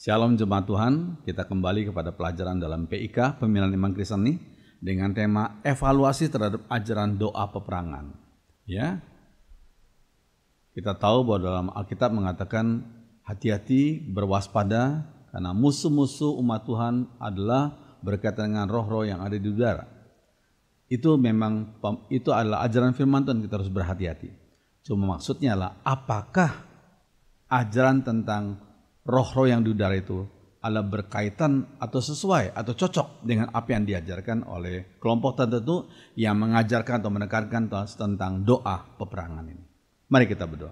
Shalom jemaat Tuhan, kita kembali kepada pelajaran dalam PIK, Pembinaan Iman Kristen nih, dengan tema evaluasi terhadap ajaran doa peperangan. Ya, kita tahu bahwa dalam Alkitab mengatakan hati-hati, berwaspada, karena musuh-musuh umat Tuhan adalah berkaitan dengan roh-roh yang ada di udara. Itu adalah ajaran firman Tuhan, kita harus berhati-hati. Cuma maksudnya adalah apakah ajaran tentang roh-roh yang di udara itu adalah berkaitan atau sesuai atau cocok dengan apa yang diajarkan oleh kelompok tertentu yang mengajarkan atau menekankan tentang doa peperangan ini. Mari kita berdoa.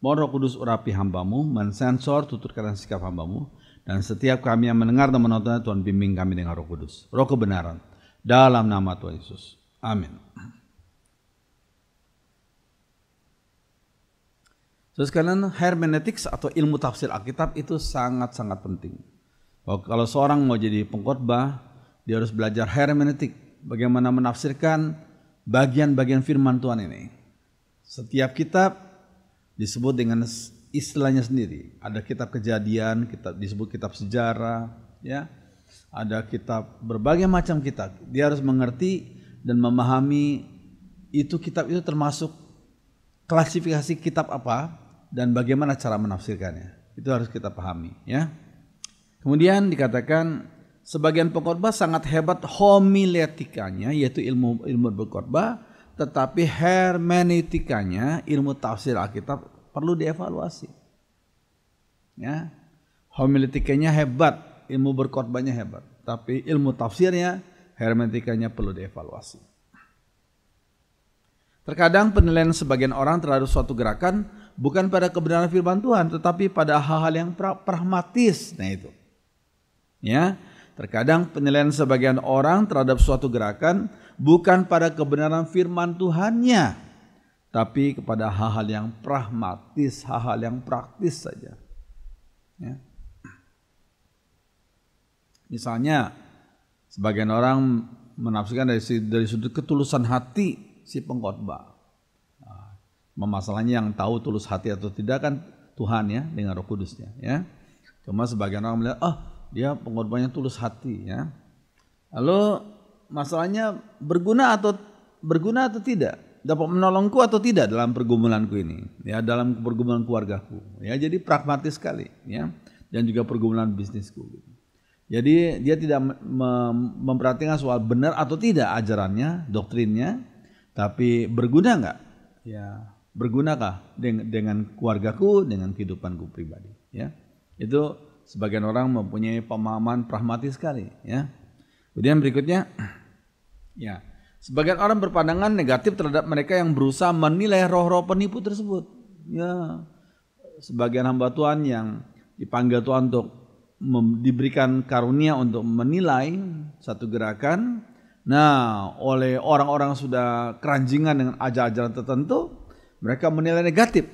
Mohon Roh Kudus urapi hambamu, mensensor tutur kata sikap hambamu, dan setiap kami yang mendengar dan menontonnya, Tuhan bimbing kami dengan Roh Kudus, Roh kebenaran, dalam nama Tuhan Yesus. Amin. Terus sekalian, hermeneutics atau ilmu tafsir Alkitab itu sangat-sangat penting. Kalau seorang mau jadi pengkhotbah, dia harus belajar hermeneutik, bagaimana menafsirkan bagian-bagian firman Tuhan ini. Setiap kitab disebut dengan istilahnya sendiri. Ada kitab Kejadian, disebut kitab sejarah, ya. Ada kitab, berbagai macam kitab. Dia harus mengerti dan memahami itu kitab itu termasuk klasifikasi kitab apa dan bagaimana cara menafsirkannya. Itu harus kita pahami, ya. Kemudian dikatakan sebagian pengkhotbah sangat hebat homiletikanya, yaitu ilmu berkhotbah, tetapi hermeneutikanya, ilmu tafsir Alkitab perlu dievaluasi. Ya. Homiletikanya hebat, ilmu berkhotbahnya hebat, tapi ilmu tafsirnya, hermeneutikanya perlu dievaluasi. Terkadang penilaian sebagian orang terhadap suatu gerakan bukan pada kebenaran firman Tuhan, tetapi pada hal-hal yang pragmatis. Nah itu, ya. Terkadang penilaian sebagian orang terhadap suatu gerakan bukan pada kebenaran firman Tuhannya, tapi kepada hal-hal yang pragmatis, hal-hal yang praktis saja. Ya. Misalnya, sebagian orang menafsirkan dari sudut ketulusan hati si pengkhotbah. Masalahnya yang tahu tulus hati atau tidak kan Tuhan, ya, dengan Roh Kudusnya, ya. Cuma sebagian orang melihat, dia pengkhotbahnya tulus hati, ya. Lalu masalahnya berguna atau tidak, dapat menolongku atau tidak dalam pergumulanku ini, ya, dalam pergumulan keluargaku, ya. Jadi pragmatis sekali, ya, dan juga pergumulan bisnisku. Jadi dia tidak memperhatikan soal benar atau tidak ajarannya, doktrinnya, tapi berguna nggak? Ya, bergunakah dengan keluargaku, dengan kehidupanku pribadi? Ya, itu sebagian orang mempunyai pemahaman pragmatis sekali. Ya, kemudian berikutnya, ya, sebagian orang berpandangan negatif terhadap mereka yang berusaha menilai roh-roh penipu tersebut. Ya, sebagian hamba Tuhan yang dipanggil Tuhan untuk diberikan karunia untuk menilai satu gerakan. Nah, oleh orang-orang sudah keranjingan dengan ajaran tertentu, mereka menilai negatif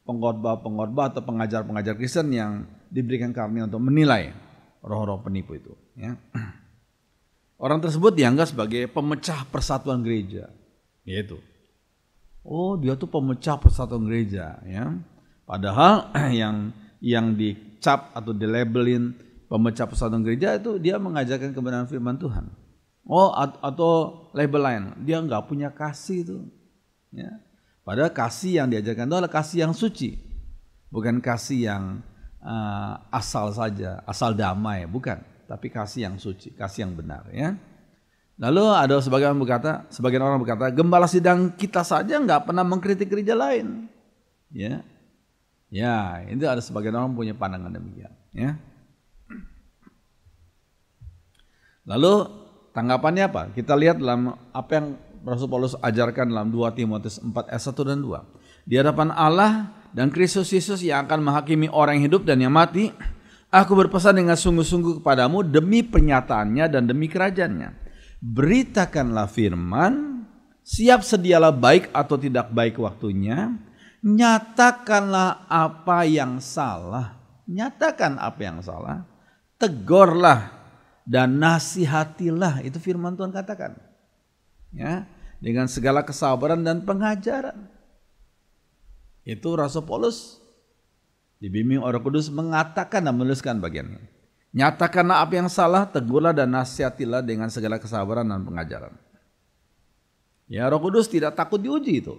pengkhotbah atau pengajar-pengajar Kristen yang diberikan karunia untuk menilai roh-roh penipu itu. Ya. Orang tersebut dianggap sebagai pemecah persatuan gereja, yaitu, dia tuh pemecah persatuan gereja, ya. Padahal yang dicap atau dilabelin pemecah persatuan gereja itu dia mengajarkan kebenaran firman Tuhan. Atau label lain, dia nggak punya kasih itu, ya. Padahal kasih yang diajarkan itu adalah kasih yang suci, bukan kasih yang asal saja, asal damai, bukan, tapi kasih yang suci, kasih yang benar, ya. Lalu ada sebagian orang berkata, gembala sidang kita saja nggak pernah mengkritik gereja lain, ya. Ya, itu ada sebagian orang punya pandangan demikian, ya. Lalu tanggapannya apa? Kita lihat dalam apa yang Rasul Paulus ajarkan dalam 2 Timotius 4 ayat 1 dan 2. Di hadapan Allah dan Kristus Yesus yang akan menghakimi orang yang hidup dan yang mati, aku berpesan dengan sungguh-sungguh kepadamu demi penyataannya dan demi kerajaannya. Beritakanlah firman, siap sedialah baik atau tidak baik waktunya, nyatakanlah apa yang salah, nyatakan apa yang salah, tegurlah dan nasihatilah, itu firman Tuhan katakan, ya, dengan segala kesabaran dan pengajaran. Itu Rasul Paulus Dibimbing oleh Roh Kudus mengatakan dan menuliskan bagiannya. Nyatakanlah apa yang salah, tegurlah dan nasihatilah dengan segala kesabaran dan pengajaran. Ya, Roh Kudus tidak takut diuji itu.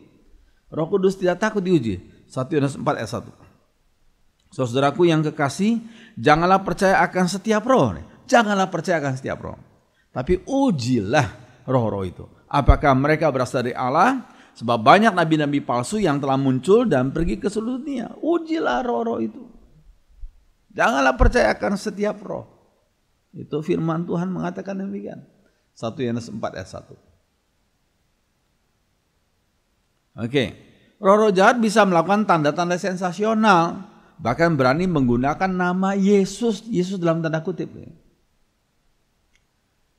Roh Kudus tidak takut diuji. 1 Yohanes 4 ayat 1. Saudaraku yang kekasih, janganlah percaya akan setiap roh. Janganlah percaya akan setiap roh. Tapi ujilah roh-roh itu. Apakah mereka berasal dari Allah? Sebab banyak nabi-nabi palsu yang telah muncul dan pergi ke seluruh dunia. Ujilah roh-roh itu. Janganlah percaya akan setiap roh. Itu firman Tuhan mengatakan demikian. 1 Yohanes 4 ayat 1. Oke. Roh-roh jahat bisa melakukan tanda-tanda sensasional. Bahkan berani menggunakan nama Yesus. Yesus dalam tanda kutip.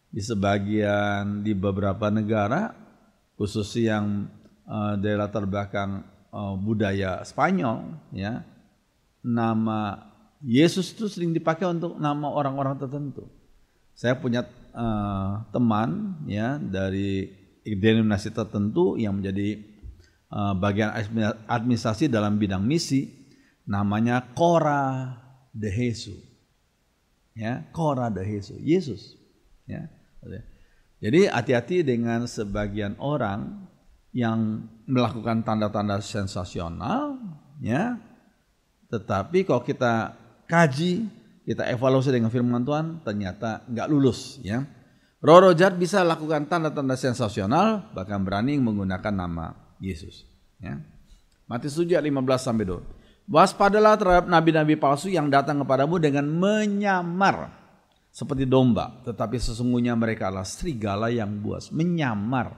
Di beberapa negara, khusus yang dari latar belakang budaya Spanyol, ya, nama Yesus itu sering dipakai untuk nama orang-orang tertentu. Saya punya teman, ya, dari denominasi tertentu yang menjadi bagian administrasi dalam bidang misi, namanya Cora de Jesus, ya, Cora de Jesus, Yesus, ya. Jadi hati-hati dengan sebagian orang yang melakukan tanda-tanda sensasional, ya. Tetapi kalau kita kaji, kita evaluasi dengan firman Tuhan, ternyata nggak lulus, ya. Roh-roh jahat bisa lakukan tanda-tanda sensasional, bahkan berani menggunakan nama Yesus, ya. Matius 7 ayat 15-20. Waspadalah terhadap nabi-nabi palsu yang datang kepadamu dengan menyamar seperti domba, tetapi sesungguhnya mereka adalah serigala yang buas. Menyamar,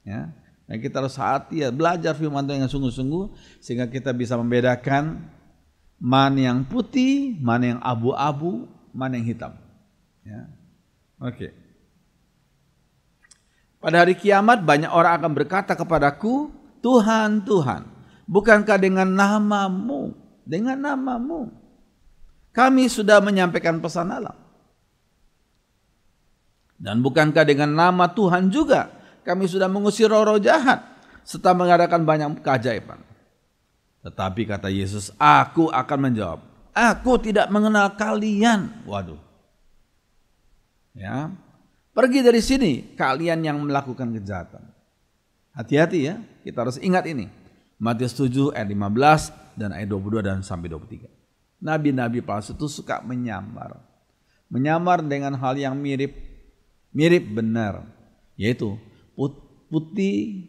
ya. Nah, kita harus hati, ya, belajar firman Tuhan yang sungguh-sungguh sehingga kita bisa membedakan mana yang putih, mana yang abu-abu, mana yang hitam, ya. Oke. Pada hari kiamat banyak orang akan berkata kepadaku, Tuhan, Tuhan, bukankah dengan namamu kami sudah menyampaikan pesan Allah? Dan bukankah dengan nama Tuhan juga kami sudah mengusir roh-roh jahat serta mengadakan banyak keajaiban? Tetapi kata Yesus, aku akan menjawab, aku tidak mengenal kalian. Waduh. Ya. Pergi dari sini kalian yang melakukan kejahatan. Hati-hati, ya, kita harus ingat ini. Matius 7 ayat 15 dan ayat 22 dan sampai 23. Nabi-nabi palsu itu suka menyamar. Menyamar dengan hal yang mirip benar. Yaitu putih,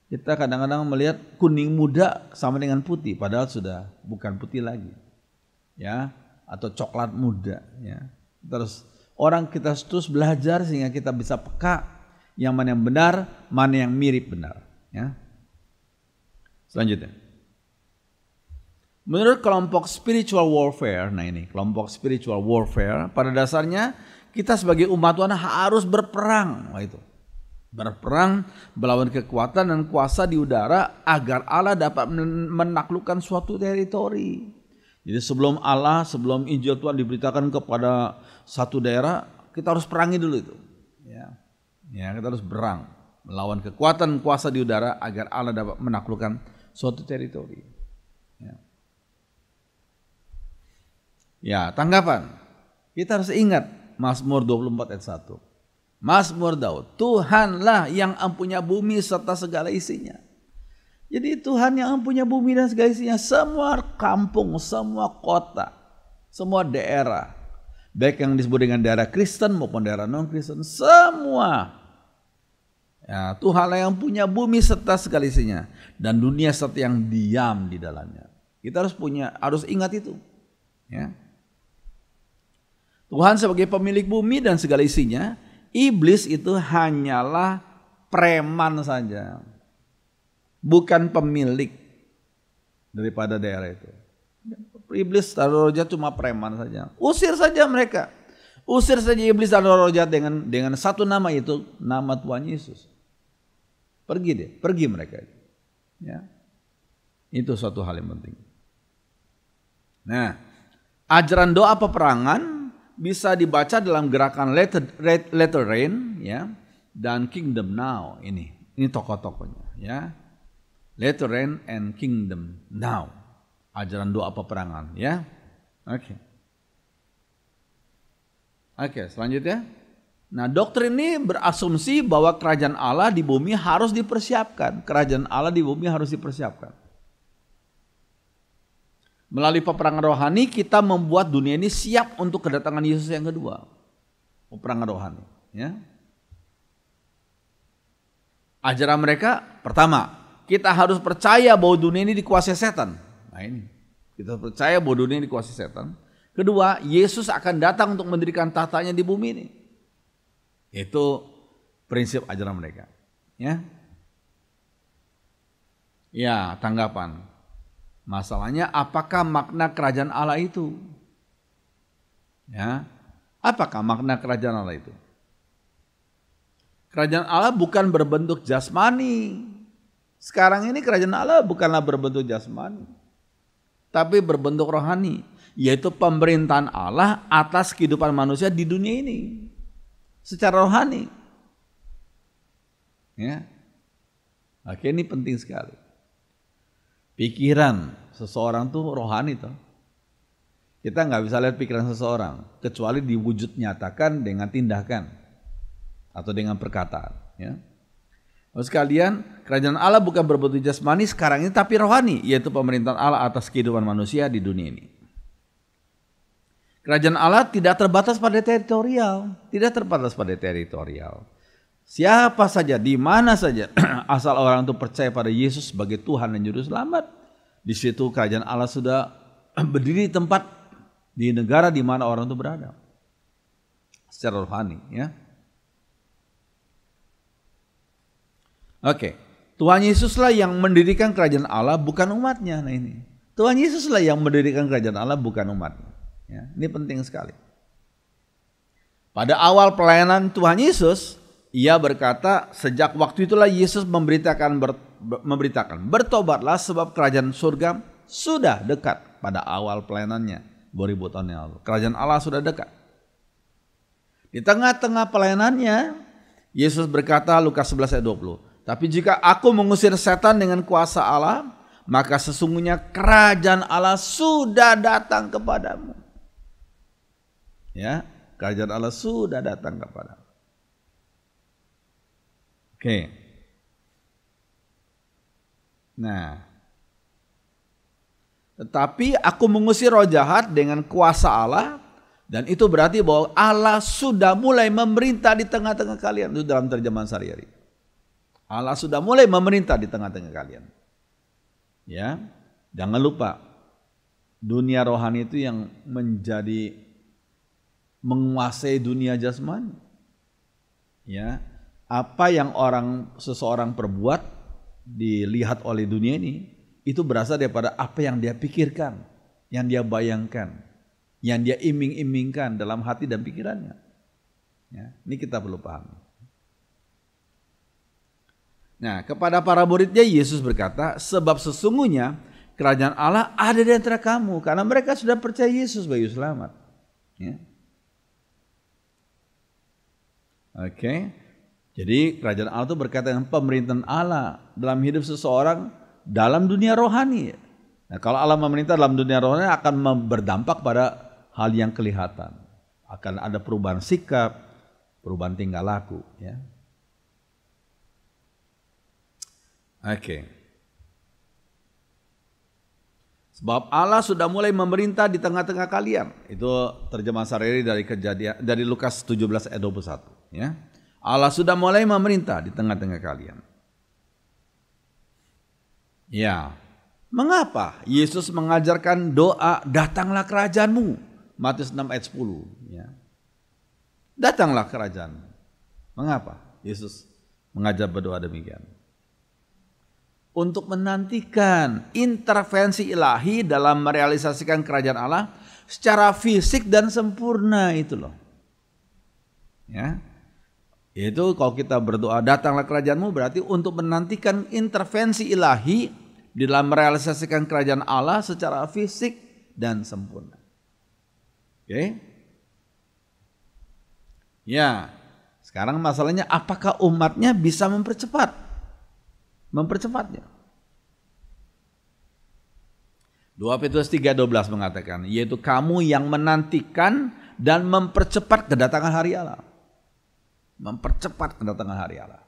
kita kadang-kadang melihat kuning muda sama dengan putih, padahal sudah bukan putih lagi, ya, atau coklat muda, ya. Kita terus belajar sehingga kita bisa peka yang mana yang benar, mana yang mirip benar, ya. Selanjutnya, menurut kelompok spiritual warfare, nah ini kelompok spiritual warfare, pada dasarnya kita sebagai umat Tuhan harus berperang, berperang melawan kekuatan dan kuasa di udara agar Allah dapat menaklukkan suatu teritori. Jadi sebelum Injil Tuhan diberitakan kepada satu daerah, kita harus perangi dulu itu, ya, kita harus berang melawan kekuatan kuasa di udara agar Allah dapat menaklukkan suatu teritori. Ya, tanggapan. Kita harus ingat Mazmur 24 ayat 1. Mazmur Daud, Tuhanlah yang empunya bumi serta segala isinya. Jadi Tuhan yang empunya bumi dan segala isinya, semua kampung, semua kota, semua daerah, baik yang disebut dengan daerah Kristen maupun daerah non-Kristen, semua, ya, Tuhanlah yang punya bumi serta segala isinya dan dunia serta yang diam di dalamnya. Kita harus ingat itu, ya. Tuhan sebagai pemilik bumi dan segala isinya, iblis itu hanyalah preman saja, bukan pemilik daripada daerah itu. Iblis dan roh jahat cuma preman saja. Usir saja mereka. Usir saja iblis dan roh jahat dengan satu nama, itu nama Tuhan Yesus. Pergi mereka. Ya. Itu suatu hal yang penting. Nah, ajaran doa peperangan bisa dibaca dalam gerakan Latter Rain, ya, dan Kingdom Now. Ini tokoh-tokohnya, ya. Latter Rain and Kingdom Now. ajaran doa peperangan, ya. Oke, selanjutnya. Nah, doktrin ini berasumsi bahwa kerajaan Allah di bumi harus dipersiapkan. Kerajaan Allah di bumi harus dipersiapkan. Melalui peperangan rohani kita membuat dunia ini siap untuk kedatangan Yesus yang kedua. Peperangan rohani, ya. Ajaran mereka, pertama, kita harus percaya bahwa dunia ini dikuasai setan. Nah ini, kita percaya bahwa dunia ini dikuasai setan. Kedua, Yesus akan datang untuk mendirikan tahtanya di bumi ini. Itu prinsip ajaran mereka. Ya, ya, tanggapan. Masalahnya apakah makna kerajaan Allah itu? Ya, apakah makna kerajaan Allah itu? Kerajaan Allah bukan berbentuk jasmani. Sekarang ini kerajaan Allah bukanlah berbentuk jasmani, tapi berbentuk rohani, yaitu pemerintahan Allah atas kehidupan manusia di dunia ini secara rohani. Ya. Oke, ini penting sekali. Pikiran seseorang tuh rohani toh. Kita nggak bisa lihat pikiran seseorang kecuali diwujud nyatakan dengan tindakan atau dengan perkataan, ya. Terus sekalian, kerajaan Allah bukan berbentuk jasmani sekarang ini tapi rohani, yaitu pemerintahan Allah atas kehidupan manusia di dunia ini. Kerajaan Allah tidak terbatas pada teritorial, Siapa saja, di mana saja, asal orang itu percaya pada Yesus sebagai Tuhan dan Juru Selamat, di situ kerajaan Allah sudah berdiri di tempat di negara di mana orang itu berada, secara rohani, ya. Oke, Tuhan Yesuslah yang mendirikan kerajaan Allah, bukan umatnya. Nah ini, Tuhan Yesuslah yang mendirikan kerajaan Allah, bukan umatnya. Ya, ini penting sekali. Pada awal pelayanan Tuhan Yesus, Ia berkata, sejak waktu itulah Yesus memberitakan, bertobatlah sebab kerajaan surga sudah dekat. Pada awal pelayanannya, 2000 tahun yang lalu, kerajaan Allah sudah dekat. Di tengah-tengah pelayanannya, Yesus berkata, Lukas 11 ayat 20, tapi jika aku mengusir setan dengan kuasa Allah, maka sesungguhnya kerajaan Allah sudah datang kepadamu. Ya, kerajaan Allah sudah datang kepadamu. Oke. Nah, tetapi aku mengusir roh jahat dengan kuasa Allah, dan itu berarti bahwa Allah sudah mulai memerintah di tengah-tengah kalian. Itu dalam terjemahan sehari-hari. Allah sudah mulai memerintah di tengah-tengah kalian. Ya, jangan lupa dunia rohani itu yang menguasai dunia jasmani. Ya, apa yang seseorang perbuat dilihat oleh dunia ini itu berasal daripada apa yang dia pikirkan, yang dia bayangkan, yang dia iming-imingkan dalam hati dan pikirannya. Ya, ini kita perlu pahami. Nah, kepada para muridnya Yesus berkata, sebab sesungguhnya kerajaan Allah ada di antara kamu, karena mereka sudah percaya Yesus sebagai selamat. Ya. Oke, jadi kerajaan Allah itu berkaitan dengan pemerintahan Allah dalam hidup seseorang dalam dunia rohani. Nah, kalau Allah memerintah dalam dunia rohani akan berdampak pada hal yang kelihatan, akan ada perubahan sikap, perubahan tingkah laku. Ya. Oke. Sebab Allah sudah mulai memerintah di tengah-tengah kalian. Itu terjemahan sehari-hari dari Lukas 17 ayat 21, ya. Allah sudah mulai memerintah di tengah-tengah kalian. Ya. Mengapa Yesus mengajarkan doa datanglah kerajaanmu? Matius 6 ayat 10, ya. Datanglah kerajaan. Mengapa Yesus mengajar berdoa demikian? Untuk menantikan intervensi ilahi dalam merealisasikan kerajaan Allah secara fisik dan sempurna, itu loh. Ya. Itu kalau kita berdoa datanglah kerajaanmu berarti untuk menantikan intervensi ilahi di dalam merealisasikan kerajaan Allah secara fisik dan sempurna. Oke? Ya. Sekarang masalahnya apakah umatnya bisa mempercepatnya? 2 Petrus 3:12 mengatakan, yaitu kamu yang menantikan dan mempercepat kedatangan hari Allah. Mempercepat kedatangan hari Allah.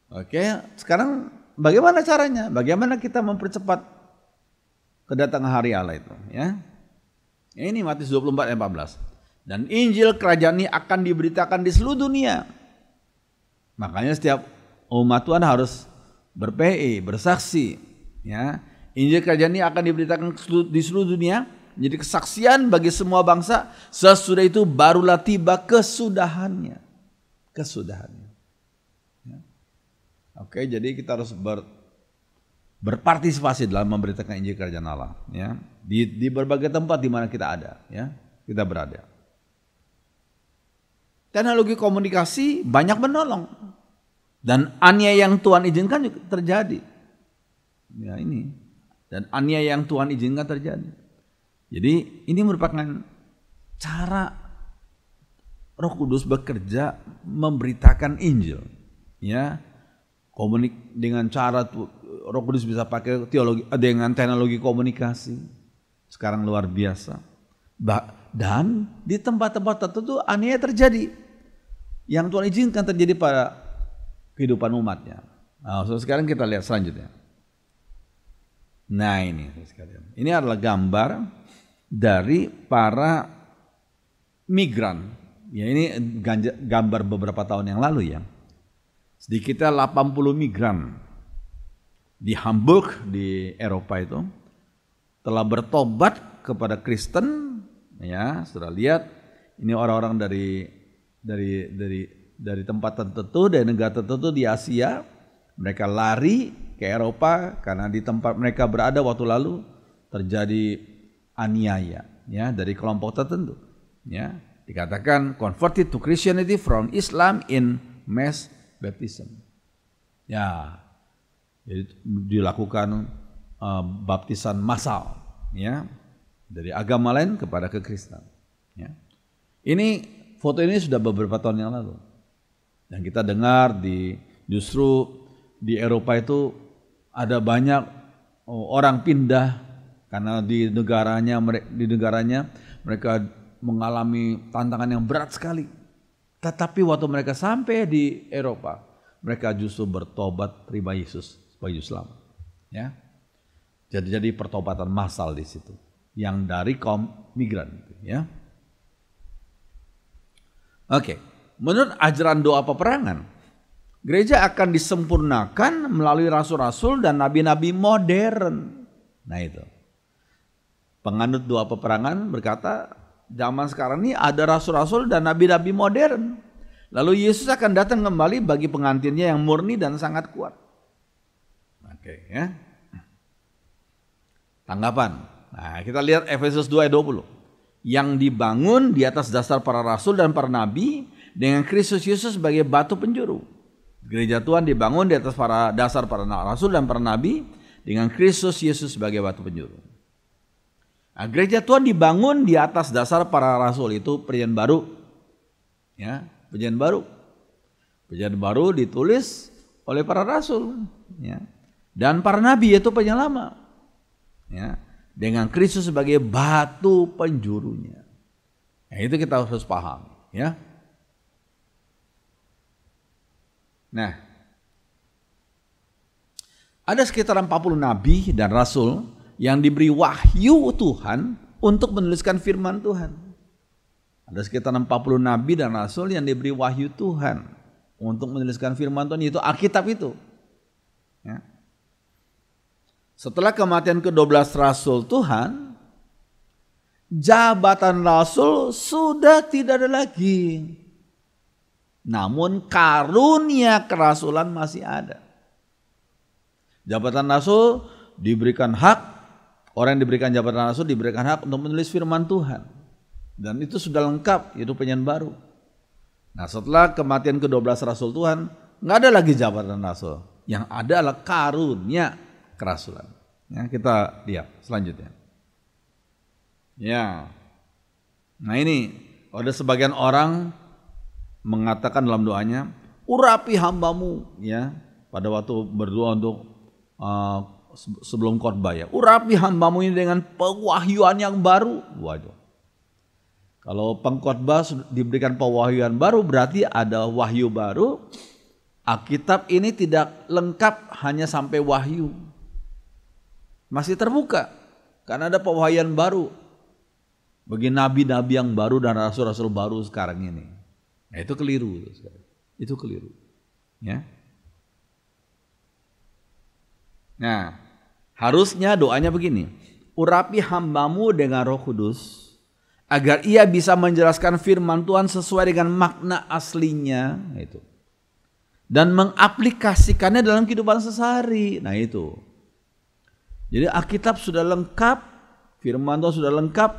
Oke, sekarang bagaimana caranya? Bagaimana kita mempercepat kedatangan hari Allah itu? Ya, ini Matius 24 ayat 14. Dan Injil kerajaan ini akan diberitakan di seluruh dunia. Makanya setiap umat Tuhan harus berPI, bersaksi. Ya, Injil kerajaan ini akan diberitakan di seluruh dunia. Jadi kesaksian bagi semua bangsa. Sesudah itu barulah tiba kesudahannya. Kesudahannya. Ya. Oke, jadi kita harus berpartisipasi dalam memberitakan Injil kerajaan Allah. Ya, di berbagai tempat di mana kita ada. Ya, kita berada. Teknologi komunikasi banyak menolong. Dan aniaya yang Tuhan izinkan juga terjadi. Ya ini. Dan aniaya yang Tuhan izinkan terjadi. Jadi ini merupakan cara Roh Kudus bekerja memberitakan Injil. Ya. Dengan cara Roh Kudus bisa pakai teologi dengan teknologi komunikasi. Sekarang luar biasa. Dan di tempat-tempat tertentu aniaya terjadi. Yang Tuhan izinkan terjadi pada kehidupan umatnya. Nah, sekarang kita lihat selanjutnya. Nah ini sekalian. Ini adalah gambar dari para migran. Ya ini gambar beberapa tahun yang lalu ya. Sedikitnya 80 migran di Hamburg di Eropa itu telah bertobat kepada Kristen. Ya, sudah lihat ini orang-orang dari tempat tertentu, dari negara tertentu di Asia, mereka lari ke Eropa karena di tempat mereka berada waktu lalu terjadi aniaya ya dari kelompok tertentu. Ya, dikatakan converted to Christianity from Islam in mass baptism. Ya, jadi dilakukan baptisan massal ya dari agama lain kepada kekristenan. Ya. Ini foto ini sudah beberapa tahun yang lalu. Dan kita dengar justru di Eropa itu ada banyak orang pindah karena di negaranya mereka mengalami tantangan yang berat sekali. Tetapi waktu mereka sampai di Eropa, mereka justru bertobat terima Yesus sebagai Islam. Ya. Jadi pertobatan massal di situ yang dari kaum migran ya. Oke, menurut ajaran doa peperangan, gereja akan disempurnakan melalui rasul-rasul dan nabi-nabi modern. Nah itu, penganut doa peperangan berkata, zaman sekarang ini ada rasul-rasul dan nabi-nabi modern. Lalu Yesus akan datang kembali bagi pengantinnya yang murni dan sangat kuat. Oke, ya. Tanggapan. Nah, kita lihat Efesus 2 ayat 20. Yang dibangun di atas dasar para rasul dan para nabi dengan Kristus Yesus sebagai batu penjuru. Gereja Tuhan dibangun di atas dasar para rasul dan para nabi dengan Kristus Yesus sebagai batu penjuru. Nah, gereja Tuhan dibangun di atas dasar para rasul itu perjanjian baru. Ya, perjanjian baru. Perjanjian baru ditulis oleh para rasul, ya. Dan para nabi yaitu perjanjian lama. Ya. Dengan Kristus sebagai batu penjurunya. Nah, itu kita harus paham, ya. Nah, ada sekitar 40 nabi dan rasul yang diberi wahyu Tuhan untuk menuliskan firman Tuhan. Ada sekitar 40 nabi dan rasul yang diberi wahyu Tuhan untuk menuliskan firman Tuhan, yaitu Alkitab itu. Ya. Setelah kematian ke-12 rasul Tuhan, jabatan rasul sudah tidak ada lagi. Namun karunia kerasulan masih ada. Jabatan rasul diberikan hak, orang yang diberikan jabatan rasul diberikan hak untuk menulis firman Tuhan. Dan itu sudah lengkap, itu perjanjian baru. Nah, setelah kematian ke-12 rasul Tuhan, nggak ada lagi jabatan rasul. Yang ada adalah karunia kerasulan. Ya, kita lihat selanjutnya. Ya. Nah, ini ada sebagian orang mengatakan dalam doanya, urapi hambamu, ya, pada waktu berdoa untuk sebelum khotbah ya. Urapi hambamu ini dengan pewahyuan yang baru. Waduh. Kalau pengkhotbah diberikan pewahyuan baru berarti ada wahyu baru. Alkitab ini tidak lengkap hanya sampai wahyu. Masih terbuka karena ada pewahyuan baru bagi nabi-nabi yang baru dan rasul-rasul baru sekarang ini. Nah, itu keliru. Itu keliru. Ya. Nah, harusnya doanya begini. Urapi hambamu dengan Roh Kudus agar ia bisa menjelaskan firman Tuhan sesuai dengan makna aslinya itu. Dan mengaplikasikannya dalam kehidupan sehari-hari. Nah itu. Jadi Alkitab sudah lengkap, firman Tuhan sudah lengkap.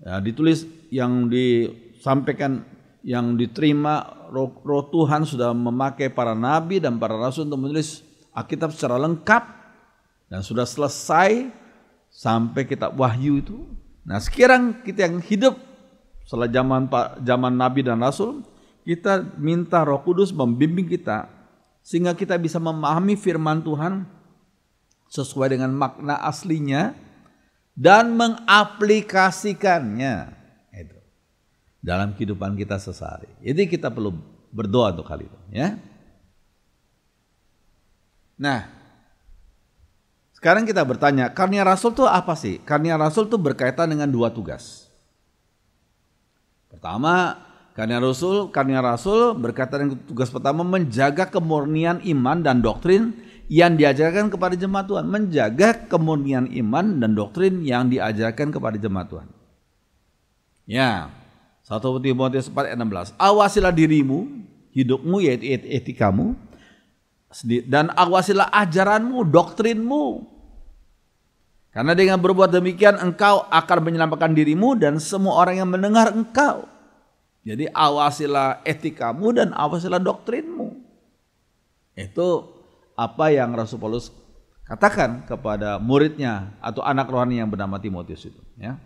Ya, ditulis yang disampaikan, yang diterima roh Tuhan sudah memakai para nabi dan para rasul untuk menulis Alkitab secara lengkap. Dan sudah selesai sampai kitab Wahyu itu. Nah sekarang kita yang hidup setelah zaman Nabi dan Rasul, kita minta Roh Kudus membimbing kita sehingga kita bisa memahami firman Tuhan sesuai dengan makna aslinya dan mengaplikasikannya itu dalam kehidupan kita sehari. Jadi kita perlu berdoa untuk hal itu, ya. Nah, sekarang kita bertanya, karunia Rasul itu apa sih? Karunia Rasul itu berkaitan dengan dua tugas. Pertama, karunia Rasul berkaitan dengan tugas pertama menjaga kemurnian iman dan doktrin yang diajarkan kepada jemaat Tuhan. Menjaga kemurnian iman dan doktrin yang diajarkan kepada jemaat Tuhan. Ya, 1 Timotius 4 ayat 16. Awasilah dirimu, hidupmu yaitu etikamu, dan awasilah ajaranmu, doktrinmu. Karena dengan berbuat demikian engkau akan menyelamatkan dirimu dan semua orang yang mendengar engkau. Jadi awasilah etikamu dan awasilah doktrinmu. Itu apa yang Rasul Paulus katakan kepada muridnya atau anak rohani yang bernama Timotius itu. Ya.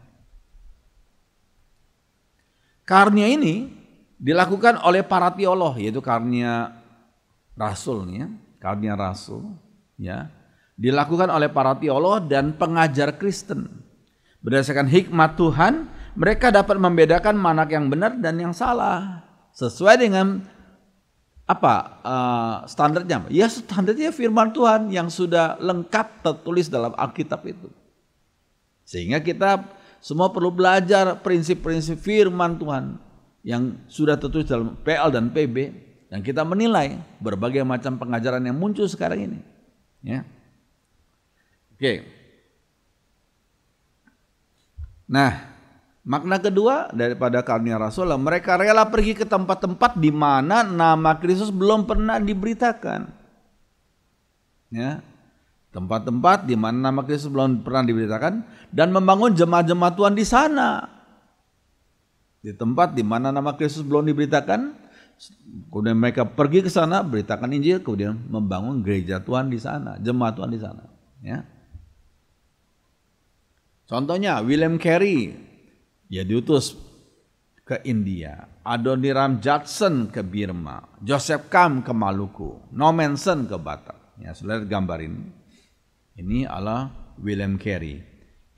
Karunia ini dilakukan oleh para teolog, yaitu karunia Rasul, ya, karunia Rasul, ya, dilakukan oleh para teolog dan pengajar Kristen. Berdasarkan hikmat Tuhan, mereka dapat membedakan mana yang benar dan yang salah sesuai dengan apa standarnya? Ya standarnya firman Tuhan yang sudah lengkap tertulis dalam Alkitab itu. Sehingga kita semua perlu belajar prinsip-prinsip firman Tuhan yang sudah tertulis dalam PL dan PB. Dan kita menilai berbagai macam pengajaran yang muncul sekarang ini. Ya. Oke. Nah, makna kedua daripada karunia Rasul, mereka rela pergi ke tempat-tempat di mana nama Kristus belum pernah diberitakan. Ya. Tempat-tempat di mana nama Kristus belum pernah diberitakan dan membangun jemaat-jemaat Tuhan di sana. Di tempat di mana nama Kristus belum diberitakan, kemudian mereka pergi ke sana, beritakan Injil, kemudian membangun gereja Tuhan di sana, jemaat Tuhan di sana. Ya. Contohnya William Carey, dia diutus ke India, Adoniram Judson ke Burma, Joseph Kam ke Maluku, Normanson ke Batak. Ya, saudara gambar ini. Ini adalah William Carey.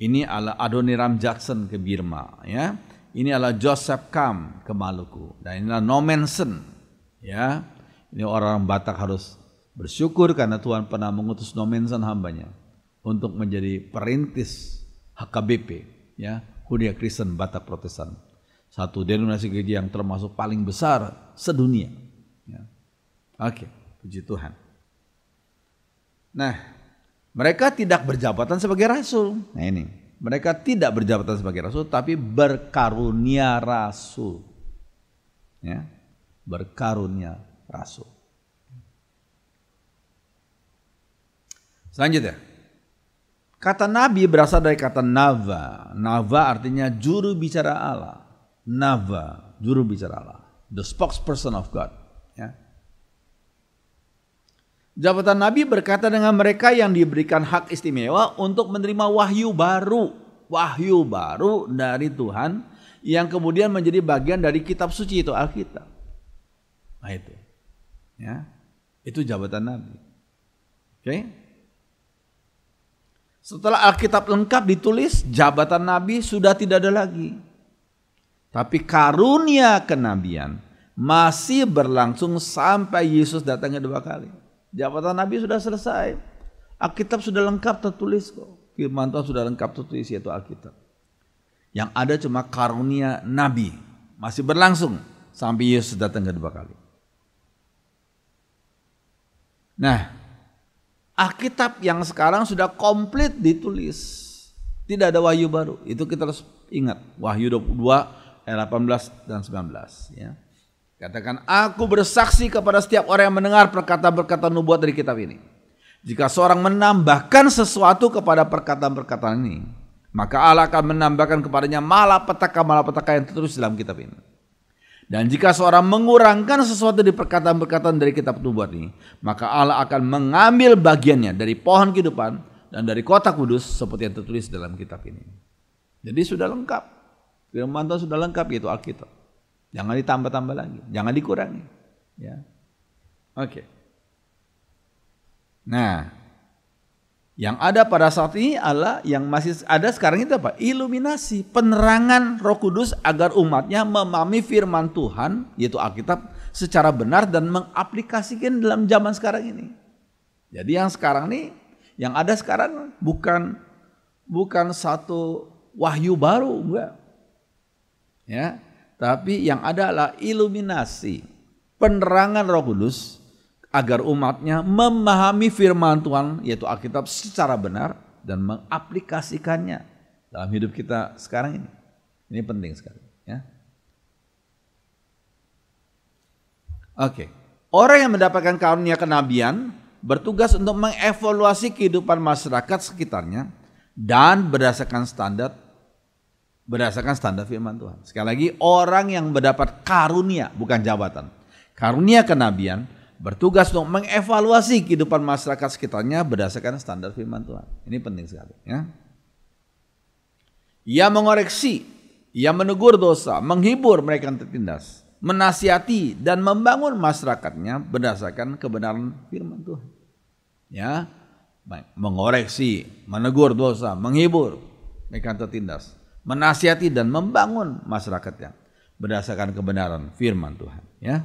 Ini adalah Adoniram Judson ke Burma. Ya. Ini adalah Joseph Kam ke Maluku dan inilah Normanson. Ya, ini orang Batak harus bersyukur karena Tuhan pernah mengutus Normanson hambanya untuk menjadi perintis HKBP, ya, Huria Kristen Batak Protestan, satu denominasi gereja yang termasuk paling besar sedunia. Ya. Oke, puji Tuhan. Nah, mereka tidak berjabatan sebagai rasul. Nah ini. Mereka tidak berjabatan sebagai rasul, tapi berkarunia rasul. Ya, berkarunia rasul. Selanjutnya, kata nabi berasal dari kata nava. Nava artinya juru bicara Allah. Nava, juru bicara Allah. The spokesperson of God. Ya. Jabatan Nabi berkata dengan mereka yang diberikan hak istimewa untuk menerima wahyu baru dari Tuhan yang kemudian menjadi bagian dari kitab suci itu Alkitab. Nah itu, ya. Itu jabatan nabi. Oke? Setelah Alkitab lengkap ditulis, jabatan nabi sudah tidak ada lagi. Tapi karunia kenabian masih berlangsung sampai Yesus datang kedua kali. Jabatan nabi sudah selesai. Alkitab sudah lengkap tertulis kok. Firman Tuhan sudah lengkap tertulis, yaitu Alkitab. Yang ada cuma karunia nabi masih berlangsung sampai Yesus datang kedua kali. Nah, Alkitab yang sekarang sudah komplit ditulis. Tidak ada wahyu baru. Itu kita harus ingat. Wahyu 22 ayat 18 dan 19. Ya. Katakan, aku bersaksi kepada setiap orang yang mendengar perkataan-perkataan nubuat dari kitab ini. Jika seorang menambahkan sesuatu kepada perkataan-perkataan ini, maka Allah akan menambahkan kepadanya malapetaka-malapetaka yang tertulis dalam kitab ini. Dan jika seorang mengurangkan sesuatu di perkataan-perkataan dari kitab nubuat ini, maka Allah akan mengambil bagiannya dari pohon kehidupan dan dari kota kudus seperti yang tertulis dalam kitab ini. Jadi sudah lengkap. Firman Tuhan sudah lengkap, yaitu Alkitab. Jangan ditambah-tambah lagi, jangan dikurangi. Ya. Oke. Nah, yang ada pada saat ini Allah yang masih ada sekarang itu apa? Iluminasi, penerangan Roh Kudus agar umatnya memahami firman Tuhan, yaitu Alkitab, secara benar dan mengaplikasikan dalam zaman sekarang ini. Jadi yang sekarang ini, yang ada sekarang bukan satu wahyu baru, enggak. Ya, tapi yang ada adalah iluminasi, penerangan Roh Kudus agar umatnya memahami firman Tuhan, yaitu Alkitab, secara benar dan mengaplikasikannya dalam hidup kita sekarang ini. Ini penting sekali. Ya. Oke. Orang yang mendapatkan karunia kenabian bertugas untuk mengevaluasi kehidupan masyarakat sekitarnya dan berdasarkan standar firman Tuhan. Sekali lagi, orang yang mendapat karunia, bukan jabatan, karunia kenabian, bertugas untuk mengevaluasi kehidupan masyarakat sekitarnya berdasarkan standar firman Tuhan. Ini penting sekali. Ya. Ia mengoreksi, ia menegur dosa, menghibur mereka yang tertindas, menasihati dan membangun masyarakatnya berdasarkan kebenaran firman Tuhan. Ya, baik. Mengoreksi, menegur dosa, menghibur mereka yang tertindas, menasihati dan membangun masyarakatnya berdasarkan kebenaran firman Tuhan. Ya.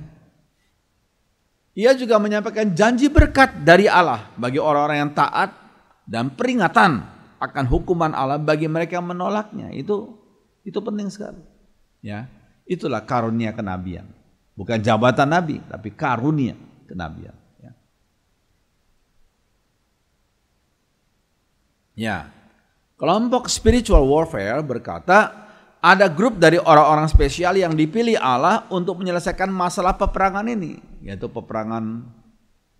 Ia juga menyampaikan janji berkat dari Allah bagi orang-orang yang taat dan peringatan akan hukuman Allah bagi mereka yang menolaknya. Itu penting sekali. Ya, itulah karunia kenabian. Bukan jabatan nabi, tapi karunia kenabian. Ya. Kelompok spiritual warfare berkata ada grup dari orang-orang spesial yang dipilih Allah untuk menyelesaikan masalah peperangan ini, yaitu peperangan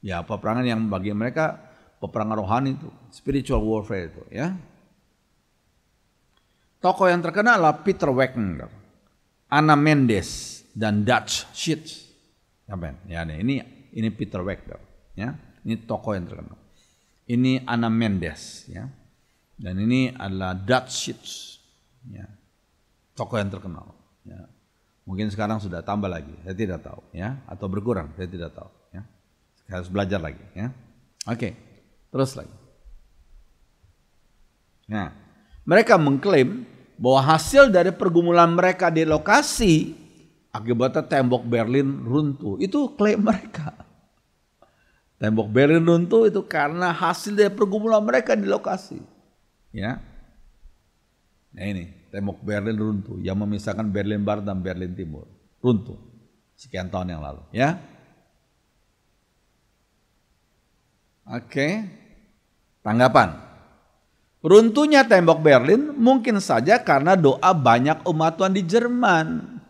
yang bagi mereka peperangan rohani itu, spiritual warfare itu, ya. Tokoh yang terkenal adalah Peter Wagner, Anna Mendes dan Dutch Sheets. Ya, ini Peter Wagner, ya. Ini tokoh yang terkenal. Ini Anna Mendes, ya. Dan ini adalah Dutch Sheets, ya. Tokoh yang terkenal. Ya. Mungkin sekarang sudah tambah lagi, saya tidak tahu, ya, atau berkurang, saya tidak tahu. Ya. Saya harus belajar lagi. Ya. Oke, terus lagi. Nah, mereka mengklaim bahwa hasil dari pergumulan mereka di lokasi akibatnya tembok Berlin runtuh. Itu klaim mereka. Tembok Berlin runtuh itu karena hasil dari pergumulan mereka di lokasi. Ya. Nah ini. Tembok Berlin runtuh yang memisahkan Berlin Barat dan Berlin Timur. Runtuh sekian tahun yang lalu. Ya. Oke. Tanggapan. Runtuhnya tembok Berlin mungkin saja karena doa banyak umat Tuhan di Jerman.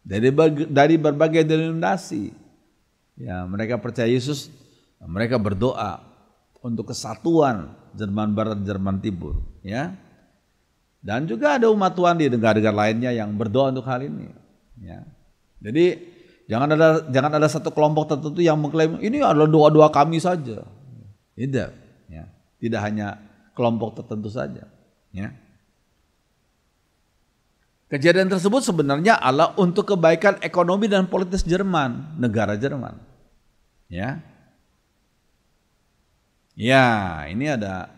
Dari berbagai denominasi. Ya, mereka percaya Yesus, mereka berdoa untuk kesatuan Jerman Barat dan Jerman Timur. Ya. Dan juga ada umat Tuhan di negara-negara lainnya yang berdoa untuk hal ini. Ya. Jadi jangan ada satu kelompok tertentu yang mengklaim ini adalah doa-doa kami saja. Tidak. Ya. Tidak hanya kelompok tertentu saja. Ya. Kejadian tersebut sebenarnya adalah untuk kebaikan ekonomi dan politis Jerman, negara Jerman. Ya. Ya, ini ada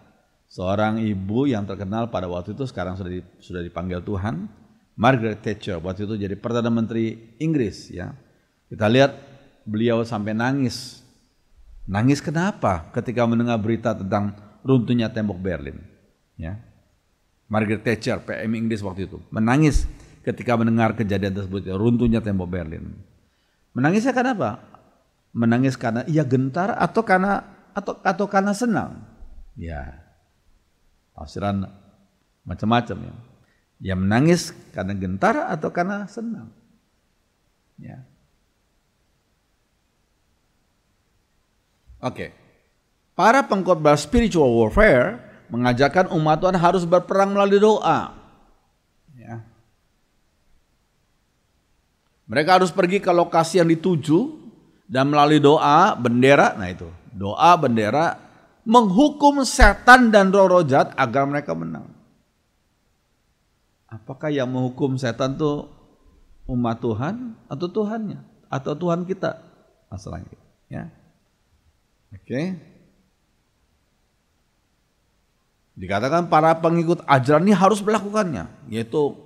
seorang ibu yang terkenal pada waktu itu, sekarang sudah dipanggil Tuhan, Margaret Thatcher. Waktu itu jadi Perdana Menteri Inggris, ya. Kita lihat beliau sampai nangis. Nangis kenapa? Ketika mendengar berita tentang runtuhnya tembok Berlin, ya. Margaret Thatcher, PM Inggris waktu itu, menangis ketika mendengar kejadian tersebut, runtuhnya tembok Berlin. Menangisnya kenapa? Menangis karena ia gentar atau karena senang? Ya, tafsiran macam-macam, ya. Ia menangis karena gentar atau karena senang? Ya. Oke. Para pengkhotbah spiritual warfare mengajarkan umat Tuhan harus berperang melalui doa. Ya. Mereka harus pergi ke lokasi yang dituju dan melalui doa bendera, nah itu, doa bendera menghukum setan dan roh-roh jahat agar mereka menang. Apakah yang menghukum setan itu umat Tuhan atau Tuhannya atau Tuhan kita? Masalahnya, ya. Oke. Dikatakan para pengikut ajaran ini harus melakukannya, yaitu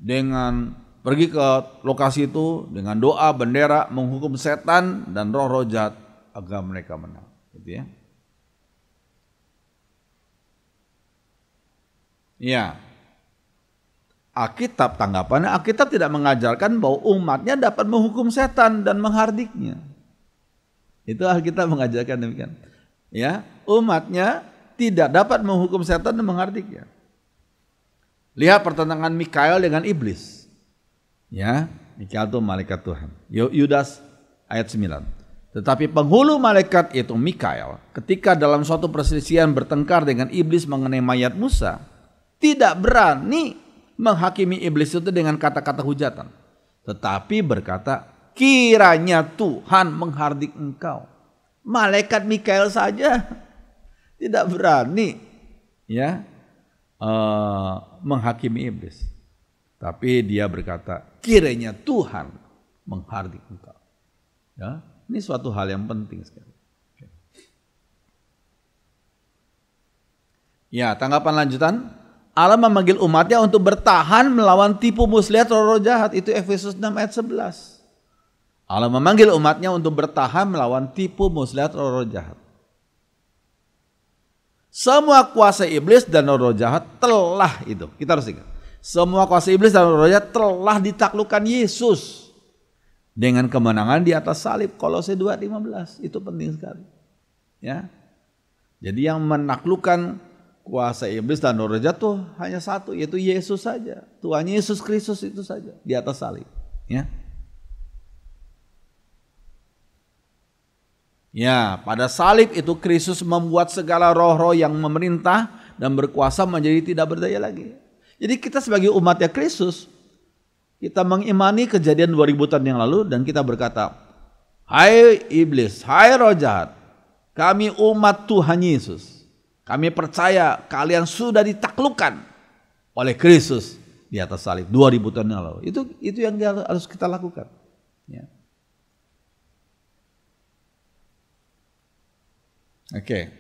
dengan pergi ke lokasi itu dengan doa bendera menghukum setan dan roh-roh jahat agar mereka menang, gitu ya. Ya. Alkitab, tanggapannya Alkitab tidak mengajarkan bahwa umatnya dapat menghukum setan dan menghardiknya. Itu Alkitab mengajarkan demikian. Ya, umatnya tidak dapat menghukum setan dan menghardiknya. Lihat pertentangan Mikael dengan iblis. Ya, Mikael itu malaikat Tuhan. Yudas ayat 9. Tetapi penghulu malaikat itu Mikael, ketika dalam suatu perselisihan bertengkar dengan iblis mengenai mayat Musa, tidak berani menghakimi iblis itu dengan kata-kata hujatan, tetapi berkata, kiranya Tuhan menghardik engkau. Malaikat Mikael saja tidak berani, ya, menghakimi iblis. Tapi dia berkata, kiranya Tuhan menghardik engkau. Ya, ini suatu hal yang penting sekali. Ya, tanggapan lanjutan. Allah memanggil umatnya untuk bertahan melawan tipu muslihat roh-roh jahat. Itu Efesus 6 ayat 11. Allah memanggil umatnya untuk bertahan melawan tipu muslihat roh-roh jahat. Semua kuasa iblis dan roh-roh jahat telah itu. Kita harus ingat. Semua kuasa iblis dan roh-roh jahat telah ditaklukkan Yesus dengan kemenangan di atas salib. Kolose 2:15. Itu penting sekali. Ya. Jadi yang menaklukkan kuasa iblis dan roh jahat itu hanya satu, yaitu Yesus saja. Tuhan Yesus Kristus itu saja di atas salib. Ya. Ya, pada salib itu Kristus membuat segala roh-roh yang memerintah dan berkuasa menjadi tidak berdaya lagi. Jadi kita sebagai umatnya Kristus, kita mengimani kejadian 2000 tahun yang lalu dan kita berkata, hai iblis, hai roh jahat, kami umat Tuhan Yesus. Kami percaya kalian sudah ditaklukkan oleh Kristus di atas salib 2000 tahun yang lalu. Itu yang harus kita lakukan. Ya. Oke.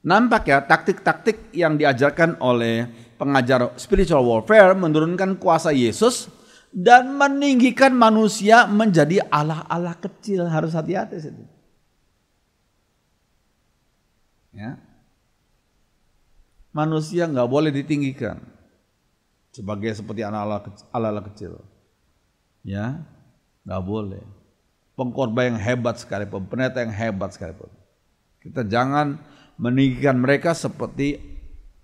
Nampak ya taktik-taktik yang diajarkan oleh pengajar spiritual warfare menurunkan kuasa Yesus dan meninggikan manusia menjadi Allah-Allah kecil. Harus hati-hati situ. Ya. Manusia nggak boleh ditinggikan seperti anak-anak kecil. Ya, nggak boleh. Pengkhotbah yang hebat sekalipun, pendeta yang hebat sekalipun, kita jangan meninggikan mereka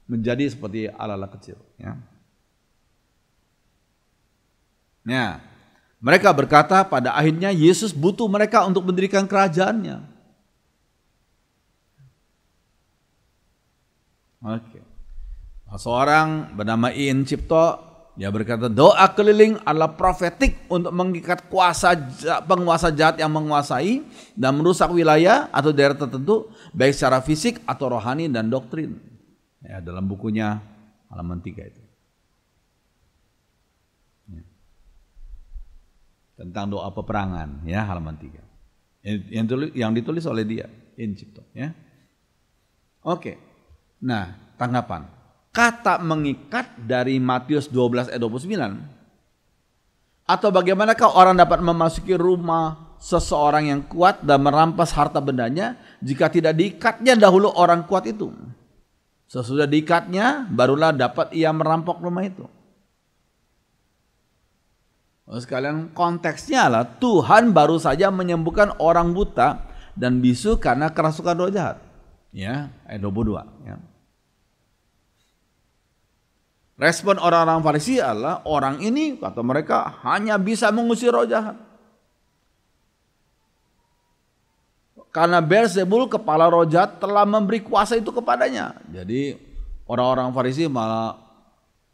menjadi seperti anak-anak kecil. Ya. Nah, mereka berkata pada akhirnya Yesus butuh mereka untuk mendirikan kerajaannya. Oke. Seorang bernama Ian Cipto, dia berkata doa keliling adalah profetik untuk mengikat penguasa jahat yang menguasai dan merusak wilayah atau daerah tertentu baik secara fisik atau rohani dan doktrin. Ya, dalam bukunya halaman 3 itu. Ya. tentang doa peperangan, ya, halaman 3. Yang ditulis oleh dia, Incipto, ya. Oke. Nah, tanggapan. Kata mengikat dari Matius 12 ayat 29. Atau bagaimanakah orang dapat memasuki rumah seseorang yang kuat dan merampas harta bendanya jika tidak diikatnya dahulu orang kuat itu? Sesudah diikatnya barulah dapat ia merampok rumah itu. Sekalian, konteksnya adalah Tuhan baru saja menyembuhkan orang buta dan bisu karena kerasukan roh jahat. Ya, ayat 22. Ya. Respon orang-orang Farisi adalah orang ini, kata mereka, hanya bisa mengusir roh jahat. Karena Beelzebul, kepala roh jahat, telah memberi kuasa itu kepadanya. Jadi orang-orang Farisi malah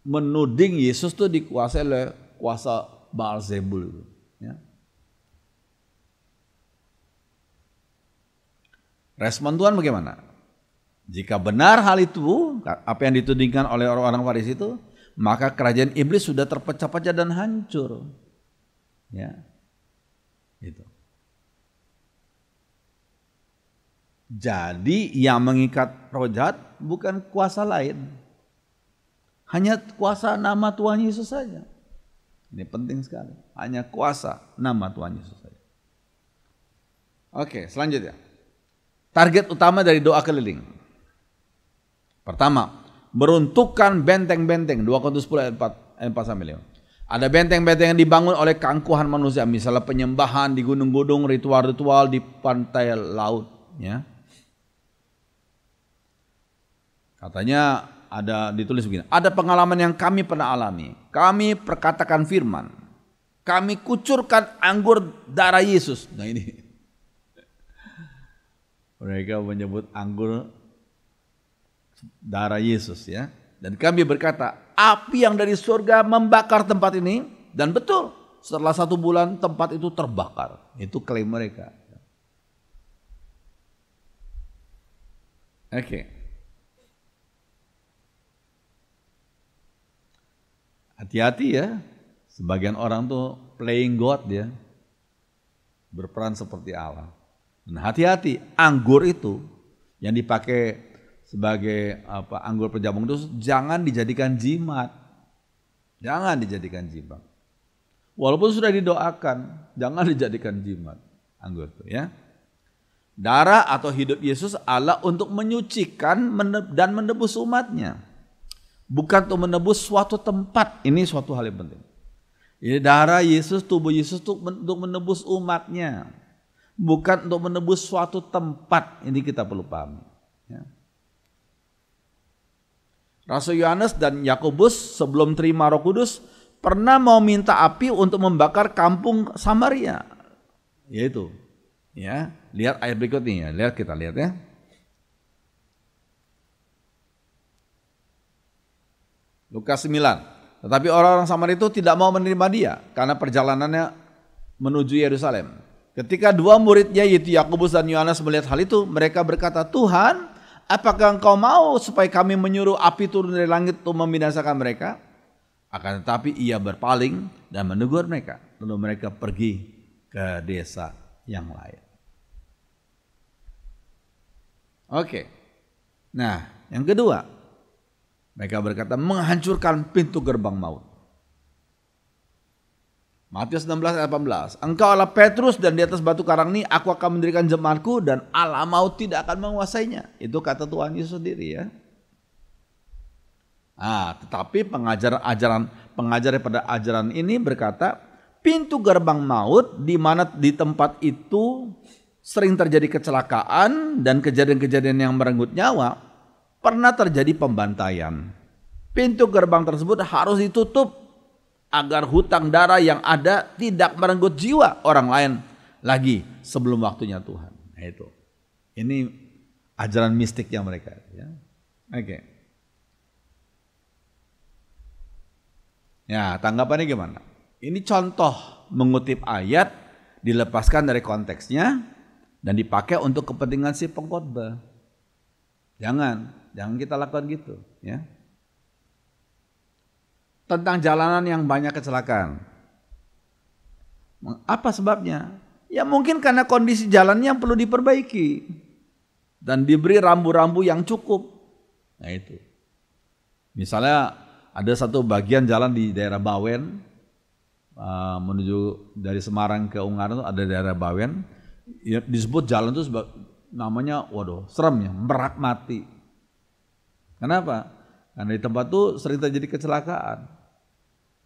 menuding Yesus itu dikuasai oleh kuasa Beelzebul. Ya. Respon Tuhan bagaimana? Jika benar hal itu, apa yang ditudingkan oleh orang-orang Farisi itu, maka kerajaan iblis sudah terpecah-pecah dan hancur. Ya. Itu. Jadi yang mengikat roh jahat bukan kuasa lain. Hanya kuasa nama Tuhan Yesus saja. Ini penting sekali. Hanya kuasa nama Tuhan Yesus saja. Oke, selanjutnya. Target utama dari doa keliling. Pertama, meruntuhkan benteng-benteng. 2 Korintus 10 ayat 4-5. Ada benteng-benteng yang dibangun oleh keangkuhan manusia. Misalnya penyembahan di gunung-gunung, ritual-ritual di pantai laut. Ya. Katanya ada ditulis begini. Ada pengalaman yang kami pernah alami. Kami perkatakan firman. Kami kucurkan anggur darah Yesus. Nah ini. Mereka menyebut anggur darah Yesus, ya. Dan kami berkata, api yang dari surga membakar tempat ini. Dan betul, setelah 1 bulan tempat itu terbakar. Itu klaim mereka. Oke. Hati-hati ya. Sebagian orang tuh playing God ya. Berperan seperti Allah. Nah, hati-hati, anggur itu yang dipakai sebagai anggur penjambung itu jangan dijadikan jimat. Jangan dijadikan jimat. Walaupun sudah didoakan, jangan dijadikan jimat anggur itu, ya. Darah atau hidup Yesus Allah untuk menyucikan dan menebus umatnya. Bukan untuk menebus suatu tempat. Ini suatu hal yang penting. Ini darah Yesus, tubuh Yesus untuk menebus umatnya. Bukan untuk menebus suatu tempat. Ini kita perlu pahami. Ya. Rasul Yohanes dan Yakobus sebelum terima Roh Kudus pernah mau minta api untuk membakar kampung Samaria. Yaitu, ya, lihat ayat berikutnya ya. Kita lihat ya. Lukas 9. Tetapi orang-orang Samaria itu tidak mau menerima dia karena perjalanannya menuju Yerusalem. Ketika 2 muridnya yaitu Yakobus dan Yohanes melihat hal itu, mereka berkata, Tuhan, apakah engkau mau supaya kami menyuruh api turun dari langit untuk membinasakan mereka? Akan tetapi ia berpaling dan menegur mereka. Lalu mereka pergi ke desa yang lain. Oke. Nah, yang kedua, mereka berkata menghancurkan pintu gerbang maut. Matius 16 ayat 18. Engkau adalah Petrus dan di atas batu karang ini aku akan mendirikan jemaatku dan alam maut tidak akan menguasainya. Itu kata Tuhan Yesus sendiri ya. Tetapi pengajar pada ajaran ini berkata pintu gerbang maut di mana di tempat itu sering terjadi kecelakaan dan kejadian-kejadian yang merenggut nyawa, pernah terjadi pembantaian. Pintu gerbang tersebut harus ditutup agar hutang darah yang ada tidak merenggut jiwa orang lain lagi sebelum waktunya Tuhan. Nah, itu. Ini ajaran mistiknya mereka. Ya. Oke. Ya, tanggapannya gimana? Ini contoh mengutip ayat, dilepaskan dari konteksnya dan dipakai untuk kepentingan si pengkhotbah. Jangan kita lakukan gitu. Ya. Tentang jalanan yang banyak kecelakaan. Apa sebabnya? Ya mungkin karena kondisi jalannya yang perlu diperbaiki dan diberi rambu-rambu yang cukup. Nah itu. Misalnya ada satu bagian jalan di daerah Bawen menuju dari Semarang ke Ungaran itu ada daerah Bawen. Ya, disebut jalan itu namanya serem ya, merak mati. Kenapa? Karena di tempat itu sering terjadi kecelakaan.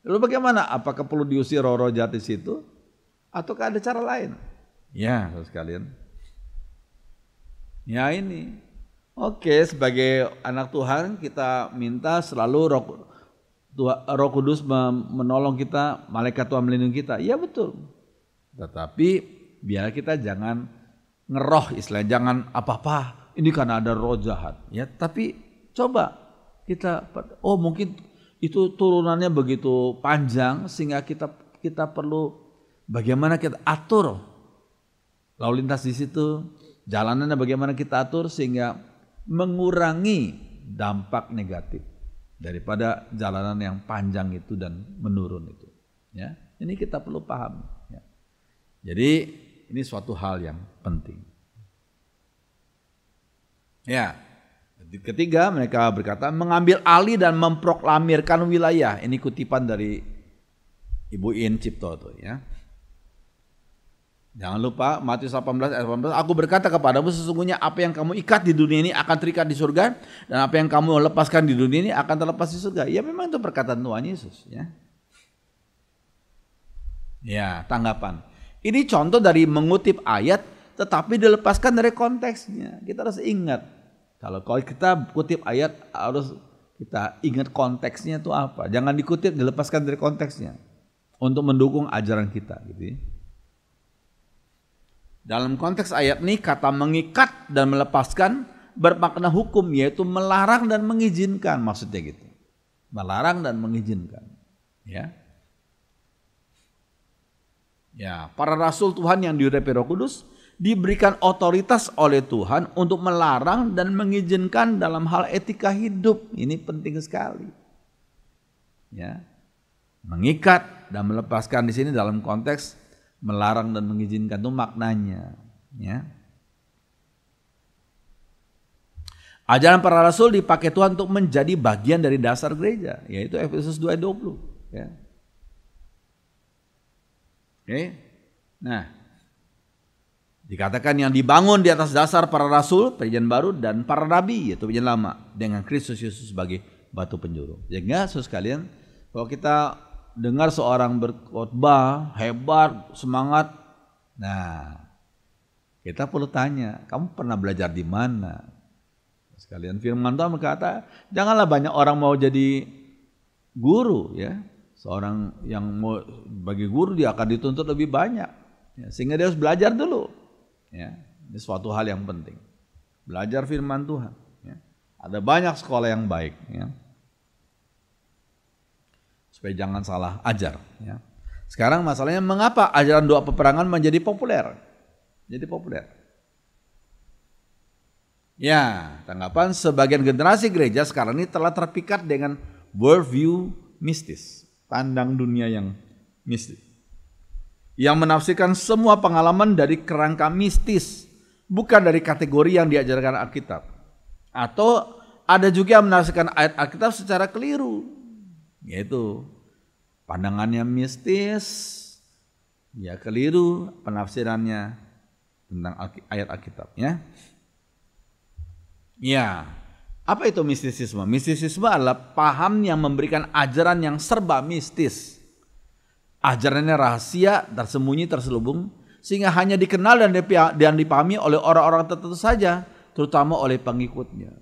Lalu bagaimana? Apakah perlu diusir roh-roh jahat di situ? Ataukah ada cara lain? Ya, saudara sekalian. Ya ini. Oke, sebagai anak Tuhan kita minta selalu Roh Kudus menolong kita, malaikat Tuhan melindungi kita. Ya betul. Tetapi biar kita jangan ngeroh istilahnya, jangan apa-apa. Ini karena ada roh jahat. Ya, tapi coba kita, mungkin itu turunannya begitu panjang sehingga kita perlu bagaimana kita atur lalu lintas di situ, jalanannya bagaimana kita atur sehingga mengurangi dampak negatif daripada jalanan yang panjang itu dan menurun itu. Ya, ini kita perlu paham. Ya. Jadi ini suatu hal yang penting. Ya. Ketiga, mereka berkata mengambil alih dan memproklamirkan wilayah. Ini kutipan dari Ibu In Cipto itu ya. Jangan lupa Matius 18 ayat 18, aku berkata kepadamu sesungguhnya apa yang kamu ikat di dunia ini akan terikat di surga dan apa yang kamu lepaskan di dunia ini akan terlepas di surga. Ya memang itu perkataan Tuhan Yesus ya. Ya, tanggapan. Ini contoh dari mengutip ayat tetapi dilepaskan dari konteksnya. Kita harus ingat. Kalau kita kutip ayat harus kita ingat konteksnya itu apa. Jangan dikutip dilepaskan dari konteksnya untuk mendukung ajaran kita gitu ya. Dalam konteks ayat ini kata mengikat dan melepaskan bermakna hukum, yaitu melarang dan mengizinkan, maksudnya gitu. Melarang dan mengizinkan. Ya. Ya, para rasul Tuhan yang diurapi Roh Kudus diberikan otoritas oleh Tuhan untuk melarang dan mengizinkan dalam hal etika hidup. Ini penting sekali. Ya. Mengikat dan melepaskan di sini dalam konteks melarang dan mengizinkan itu maknanya, ya. Ajaran para rasul dipakai Tuhan untuk menjadi bagian dari dasar gereja, yaitu Efesus 2 ayat 20, ya. Oke. Nah, dikatakan yang dibangun di atas dasar para rasul, perjanjian baru, dan para nabi, yaitu perjanjian lama, dengan Kristus Yesus sebagai batu penjuru. Sehingga saudara sekalian, kalau kita dengar seorang berkhotbah hebat, semangat, nah kita perlu tanya, kamu pernah belajar di mana? Sekalian firman Tuhan berkata, janganlah banyak orang mau jadi guru, ya. Seorang yang mau bagi guru dia akan dituntut lebih banyak, ya, sehingga dia harus belajar dulu. Ya, ini suatu hal yang penting. Belajar firman Tuhan. Ya. Ada banyak sekolah yang baik. Ya. Supaya jangan salah ajar. Ya. Sekarang masalahnya mengapa ajaran doa peperangan menjadi populer? Jadi populer. Ya, tanggapan sebagian generasi gereja sekarang ini telah terpikat dengan worldview mistis. Pandang dunia yang mistis. Yang menafsirkan semua pengalaman dari kerangka mistis, bukan dari kategori yang diajarkan Alkitab. Atau ada juga yang menafsirkan ayat Alkitab secara keliru, yaitu pandangannya mistis, ya keliru penafsirannya tentang ayat Alkitab. Ya, apa itu mistisisme? Mistisisme adalah paham yang memberikan ajaran yang serba mistis. Ajarannya rahasia, tersembunyi, terselubung, sehingga hanya dikenal dan dipahami oleh orang-orang tertentu saja, terutama oleh pengikutnya.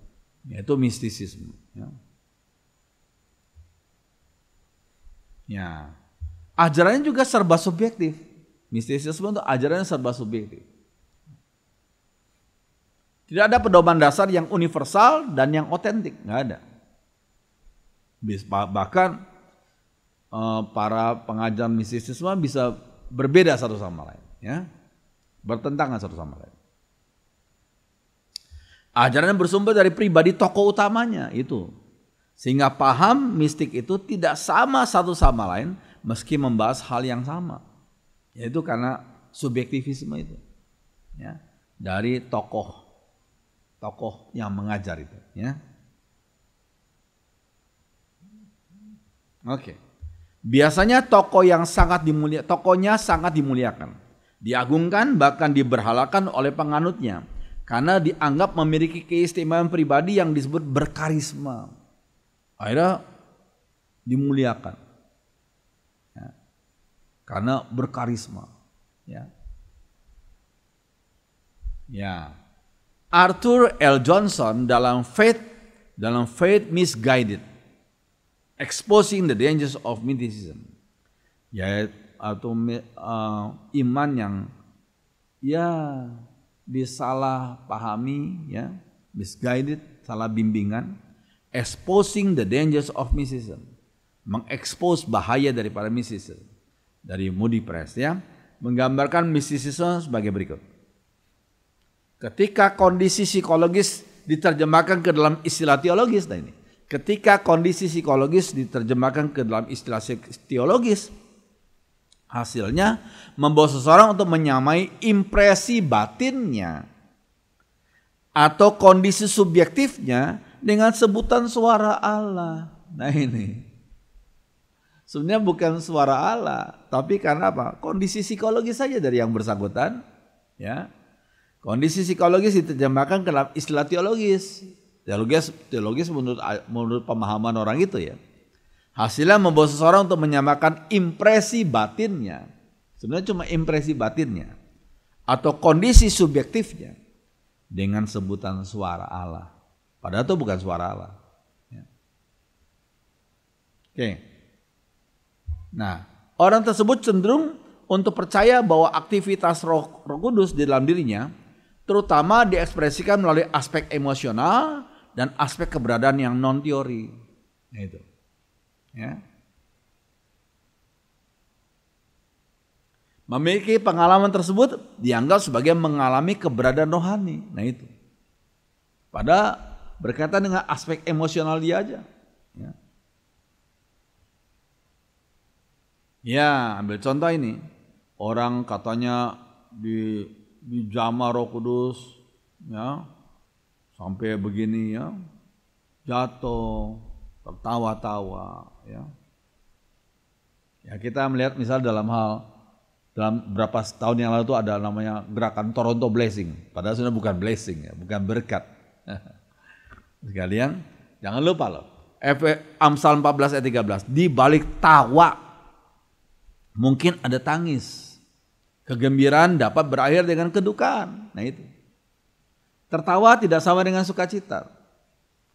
Yaitu mistisisme. Ya. Ajarannya juga serba subjektif. Mistisisme itu ajarannya serba subjektif. Tidak ada pedoman dasar yang universal dan yang otentik, nggak ada. Bahkan para pengajar mistisisme bisa berbeda satu sama lain, ya, bertentangan satu sama lain. Ajarannya bersumber dari pribadi tokoh utamanya itu, sehingga paham mistik itu tidak sama satu sama lain meski membahas hal yang sama. Yaitu karena subjektivisme itu, ya, dari tokoh yang mengajar itu, ya. Oke. Biasanya tokohnya sangat dimuliakan, diagungkan, bahkan diberhalakan oleh penganutnya karena dianggap memiliki keistimewaan pribadi yang disebut berkarisma. Akhirnya dimuliakan, ya, karena berkarisma, ya. Ya. Arthur L. Johnson dalam Faith Misguided, Exposing the Dangers of Mysticism, yaitu atau iman yang ya disalah pahami, ya, misguided, salah bimbingan, exposing the dangers of mysticism, mengekspos bahaya daripada mysticism, dari Moody Press, ya, menggambarkan mysticism sebagai berikut. Ketika kondisi psikologis diterjemahkan ke dalam istilah teologis, nah ini. Ketika kondisi psikologis diterjemahkan ke dalam istilah teologis, hasilnya membawa seseorang untuk menyamai impresi batinnya atau kondisi subjektifnya dengan sebutan suara Allah. Nah ini. Sebenarnya bukan suara Allah, tapi karena apa? Kondisi psikologis saja dari yang bersangkutan, ya. Kondisi psikologis diterjemahkan ke dalam istilah teologis. Teologis menurut pemahaman orang itu, ya. Hasilnya membawa seseorang untuk menyamakan impresi batinnya. Sebenarnya cuma impresi batinnya atau kondisi subjektifnya dengan sebutan suara Allah. Padahal itu bukan suara Allah. Ya. Oke. Nah, orang tersebut cenderung untuk percaya bahwa aktivitas Roh Kudus di dalam dirinya terutama diekspresikan melalui aspek emosional dan aspek keberadaan yang non teori. Nah, itu. Ya. Memiliki pengalaman tersebut dianggap sebagai mengalami keberadaan rohani. Nah, itu. Pada berkaitan dengan aspek emosional dia aja. Ya. Ya, ambil contoh ini. Orang katanya dijamah Roh Kudus, ya, sampai begini, ya, jatuh, tertawa-tawa, ya. Ya, kita melihat misal dalam beberapa tahun yang lalu itu ada namanya gerakan Toronto Blessing, padahal sebenarnya bukan blessing, ya, bukan berkat. Sekalian, jangan lupa loh, Amsal 14 ayat 13, di balik tawa mungkin ada tangis. Kegembiraan dapat berakhir dengan kedukaan. Nah itu. Tertawa tidak sama dengan sukacita.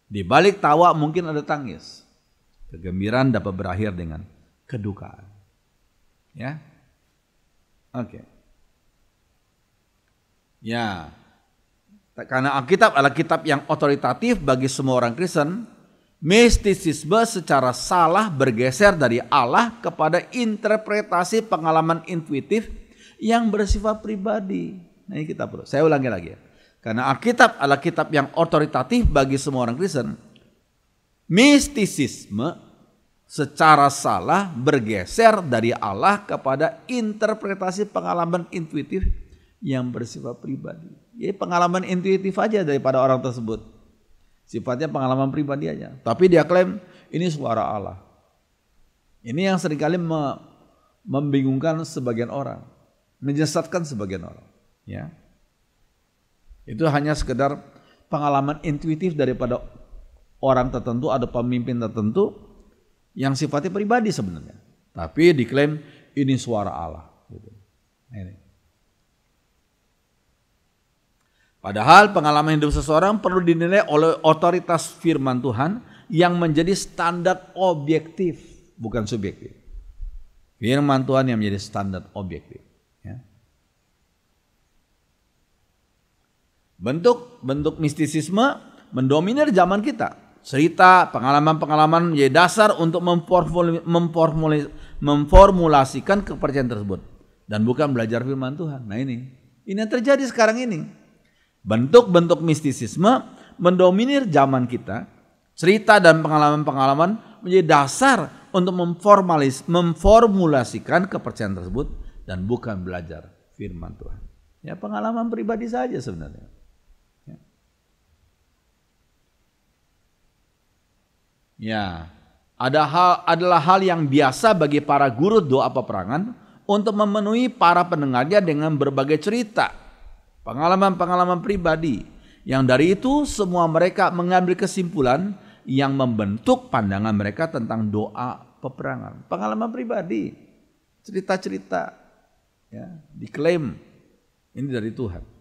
Di balik tawa mungkin ada tangis. Kegembiraan dapat berakhir dengan kedukaan. Ya. Oke. Ya. Karena Alkitab adalah kitab yang otoritatif bagi semua orang Kristen, mistisisme secara salah bergeser dari Allah kepada interpretasi pengalaman intuitif yang bersifat pribadi. Nah, ini kita perlu. Saya ulangi lagi ya. Karena Alkitab adalah kitab yang otoritatif bagi semua orang Kristen, mistisisme secara salah bergeser dari Allah kepada interpretasi pengalaman intuitif yang bersifat pribadi. Jadi pengalaman intuitif aja daripada orang tersebut. Sifatnya pengalaman pribadi aja. Tapi dia klaim ini suara Allah. Ini yang seringkali membingungkan sebagian orang, menyesatkan sebagian orang. Ya, itu hanya sekedar pengalaman intuitif daripada orang tertentu, ada pemimpin tertentu yang sifatnya pribadi sebenarnya. Tapi diklaim ini suara Allah. Gitu. Ini. Padahal pengalaman hidup seseorang perlu dinilai oleh otoritas firman Tuhan yang menjadi standar objektif, bukan subjektif. Firman Tuhan yang menjadi standar objektif. Ya. Bentuk mistisisme mendominir zaman kita. Cerita, pengalaman-pengalaman menjadi dasar untuk memformulasikan kepercayaan tersebut. Dan bukan belajar firman Tuhan. Nah ini yang terjadi sekarang ini. Bentuk-bentuk mistisisme mendominir zaman kita. Cerita dan pengalaman-pengalaman menjadi dasar untuk memformulasikan kepercayaan tersebut. dan bukan belajar firman Tuhan. Ya, pengalaman pribadi saja sebenarnya. Ya, adalah hal yang biasa bagi para guru doa peperangan untuk memenuhi para pendengarnya dengan berbagai cerita, pengalaman-pengalaman pribadi, yang dari itu semua mereka mengambil kesimpulan yang membentuk pandangan mereka tentang doa peperangan. Pengalaman pribadi, cerita-cerita, ya, diklaim ini dari Tuhan.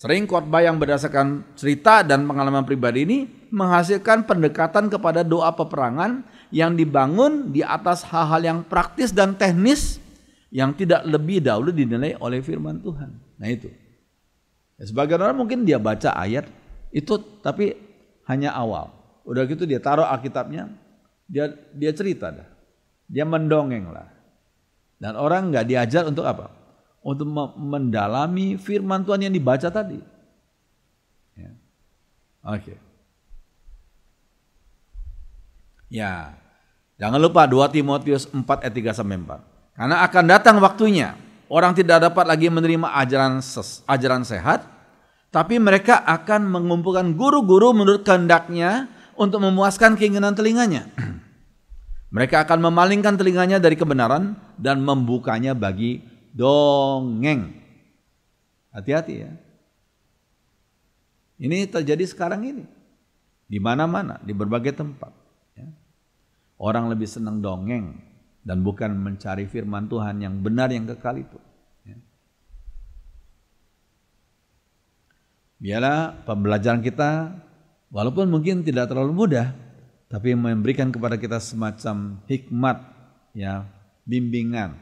Sering khotbah yang berdasarkan cerita dan pengalaman pribadi ini menghasilkan pendekatan kepada doa peperangan yang dibangun di atas hal-hal yang praktis dan teknis yang tidak lebih dahulu dinilai oleh firman Tuhan. Nah itu. Ya, sebagian orang mungkin dia baca ayat itu tapi hanya awal. Udah gitu dia taruh Alkitabnya, dia cerita dah. Dia mendongeng lah. Dan orang nggak diajar untuk apa? Untuk mendalami firman Tuhan yang dibaca tadi. Ya. Oke. Ya, jangan lupa 2 Timotius 4 ayat 3-4. Karena akan datang waktunya orang tidak dapat lagi menerima ajaran sehat, tapi mereka akan mengumpulkan guru-guru menurut kehendaknya untuk memuaskan keinginan telinganya. Mereka akan memalingkan telinganya dari kebenaran dan membukanya bagi dongeng. Hati-hati ya. Ini terjadi sekarang ini. Di mana-mana, di berbagai tempat. Ya. Orang lebih senang dongeng dan bukan mencari firman Tuhan yang benar, yang kekal itu. Ya. Biarlah pembelajaran kita, walaupun mungkin tidak terlalu mudah, tapi memberikan kepada kita semacam hikmat, ya, bimbingan.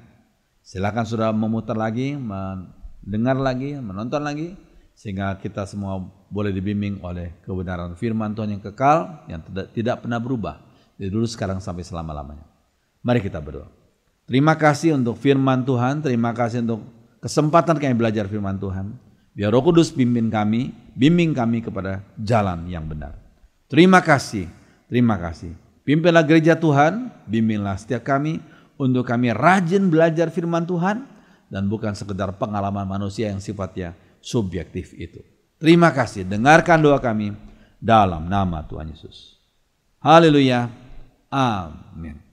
Silakan sudah memutar lagi, mendengar lagi, menonton lagi, sehingga kita semua boleh dibimbing oleh kebenaran firman Tuhan yang kekal, yang tidak pernah berubah dari dulu, sekarang, sampai selama-lamanya. Mari kita berdoa. Terima kasih untuk firman Tuhan, terima kasih untuk kesempatan kami belajar firman Tuhan. Biar Roh Kudus bimbing kami kepada jalan yang benar. Terima kasih. Pimpinlah gereja Tuhan, bimbinglah setiap kami, untuk kami rajin belajar firman Tuhan dan bukan sekedar pengalaman manusia yang sifatnya subjektif itu. Terima kasih, dengarkan doa kami dalam nama Tuhan Yesus. Haleluya. Amin.